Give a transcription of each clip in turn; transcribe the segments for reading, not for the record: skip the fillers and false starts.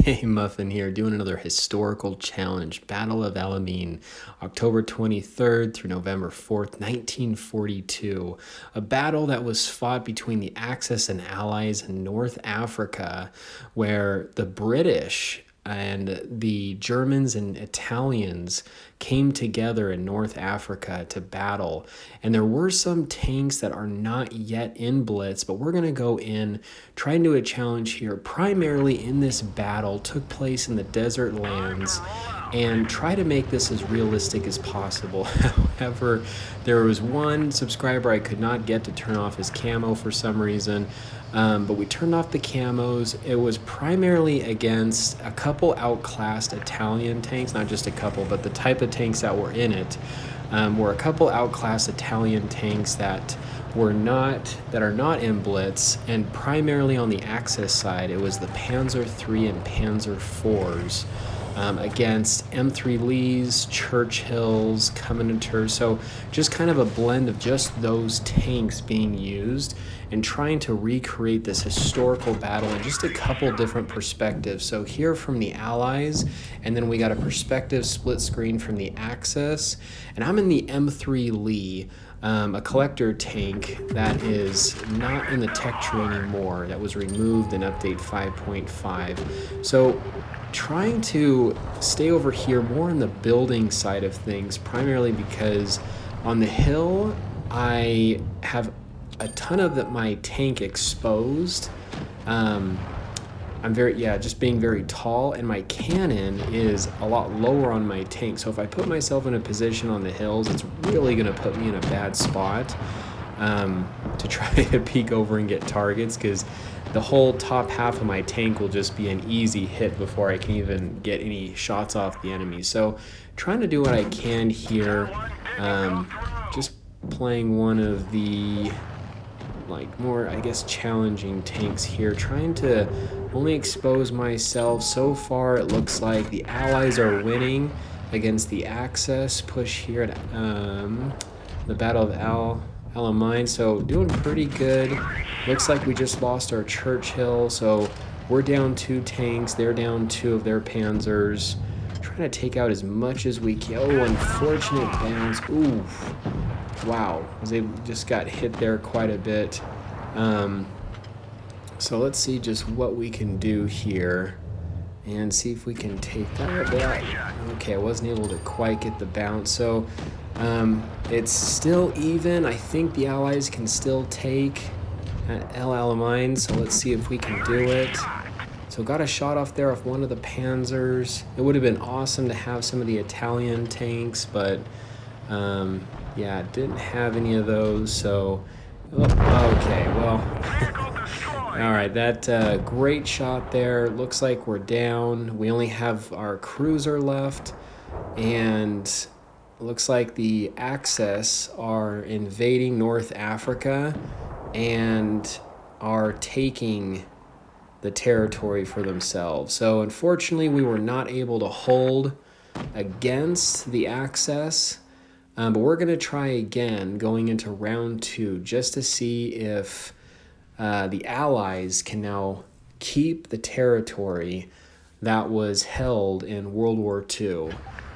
Hey, Muffin here, doing another historical challenge. Battle of Alamein, October 23rd through November 4th, 1942. A battle that was fought between the Axis and Allies in North Africa, where the British and the Germans and Italians came together in North Africa to battle. And there were some tanks that are not yet in Blitz, but we're going to go in, try and do a challenge here. Primarily in this battle took place in the desert lands, and try to make this as realistic as possible. However, there was one subscriber I could not get to turn off his camo for some reason, but we turned off the camos. It was primarily against a couple outclassed Italian tanks, not just a couple, but the type of tanks that were in it were a couple outclassed Italian tanks that are not in Blitz, and primarily on the Axis side, it was the Panzer III and Panzer IVs. Against M3 Lees, Churchills, Covenanters, so just kind of a blend of just those tanks being used and trying to recreate this historical battle in just a couple different perspectives. So here from the Allies, and then we got a perspective split screen from the Axis, and I'm in the M3 Lee, a collector tank that is not in the tech tree anymore, that was removed in update 5.5. So trying to stay over here more on the building side of things, primarily because on the hill I have a ton of my tank exposed. I'm just being very tall, and my cannon is a lot lower on my tank. So if I put myself in a position on the hills, it's really going to put me in a bad spot to try to peek over and get targets, because the whole top half of my tank will just be an easy hit before I can even get any shots off the enemy. So trying to do what I can here, just playing one of the more, I guess, challenging tanks here, trying to only expose myself. So far it looks like the Allies are winning against the Axis push here at the Battle of ALAMEIN, so doing pretty good. Looks like we just lost our Churchill, so we're down 2 tanks, they're down 2 of their Panzers. Trying to take out as much as we can. Oh, unfortunate bounce. Ooh, wow, they just got hit there quite a bit. So let's see just what we can do here and see if we can take that. Okay, I wasn't able to quite get the bounce, so it's still even. I think the Allies can still take at El Alamein, so let's see if we can do it. So got a shot off there off one of the Panzers. It would have been awesome to have some of the Italian tanks, but yeah, didn't have any of those, so okay, well, all right, that great shot there. Looks like we're down. We only have our cruiser left, and looks like the Axis are invading North Africa and are taking the territory for themselves. So unfortunately, we were not able to hold against the Axis. But we're going to try again going into round 2 just to see if the Allies can now keep the territory that was held in World War II.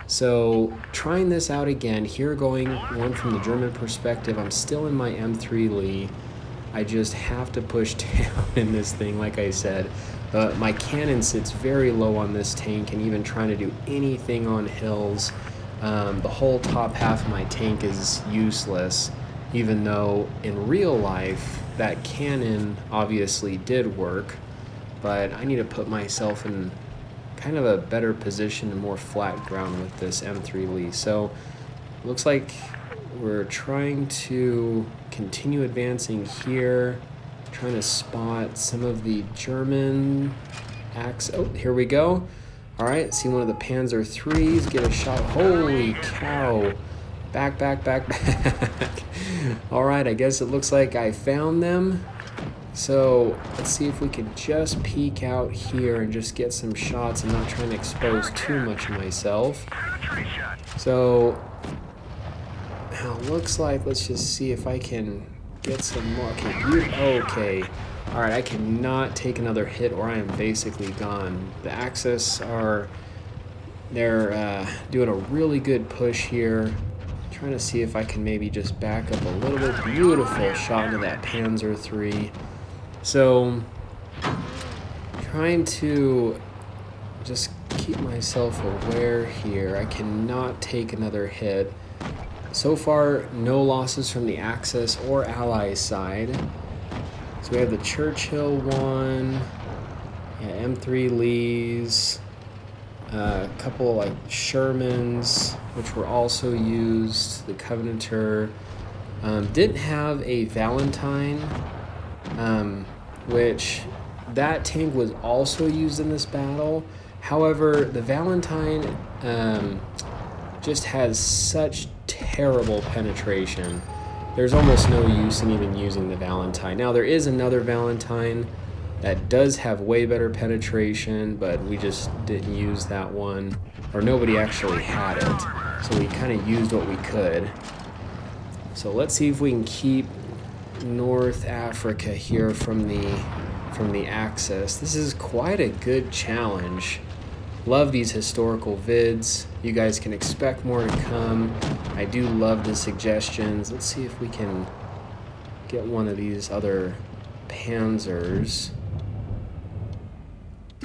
So trying this out again, here going one from the German perspective. I'm still in my M3 Lee. I just have to push down in this thing, like I said. My cannon sits very low on this tank, and even trying to do anything on hills, the whole top half of my tank is useless, even though in real life that cannon obviously did work. But I need to put myself in kind of a better position and more flat ground with this M3 Lee. So looks like we're trying to continue advancing here, trying to spot some of the German Axis. Oh, here we go. All right, see one of the Panzer IIIs get a shot. Holy cow. Back. All right, I guess it looks like I found them. So let's see if we can just peek out here and just get some shots and not trying to expose too much of myself. So now it looks like, let's just see if I can get some more. Okay, All right, I cannot take another hit or I am basically gone. The Axis they're doing a really good push here. Trying to see if I can maybe just back up a little bit. Beautiful shot into that Panzer III. So, trying to just keep myself aware here. I cannot take another hit. So far, no losses from the Axis or Allies side. So we have the Churchill one, yeah, M3 Lees, a couple like Shermans, which were also used. The Covenanter didn't have a Valentine, which that tank was also used in this battle. However, the Valentine just has such terrible penetration. There's almost no use in even using the Valentine. Now, there is another Valentine that does have way better penetration, but we just didn't use that one, or nobody actually had it. So we kind of used what we could. So let's see if we can keep North Africa here from the Axis. This is quite a good challenge. Love these historical vids. You guys can expect more to come. I do love the suggestions. Let's see if we can get one of these other Panzers.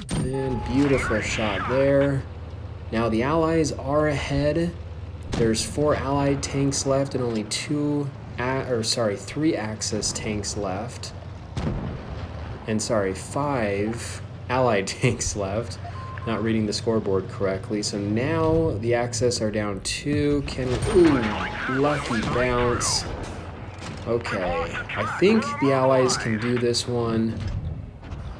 And beautiful shot there. Now the Allies are ahead. There's 4 Allied tanks left and only 3 Axis tanks left. And 5 Allied tanks left. Not reading the scoreboard correctly. So now the Axis are down 2. Lucky bounce. Okay, I think the Allies can do this one.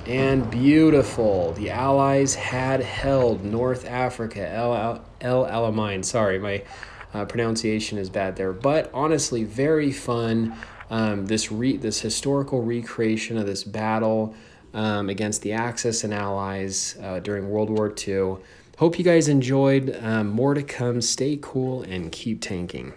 And beautiful. The Allies had held North Africa, El Alamein. Sorry, my pronunciation is bad there. But honestly, very fun. This historical recreation of this battle against the Axis and Allies during World War II. Hope you guys enjoyed. More to come. Stay cool and keep tanking.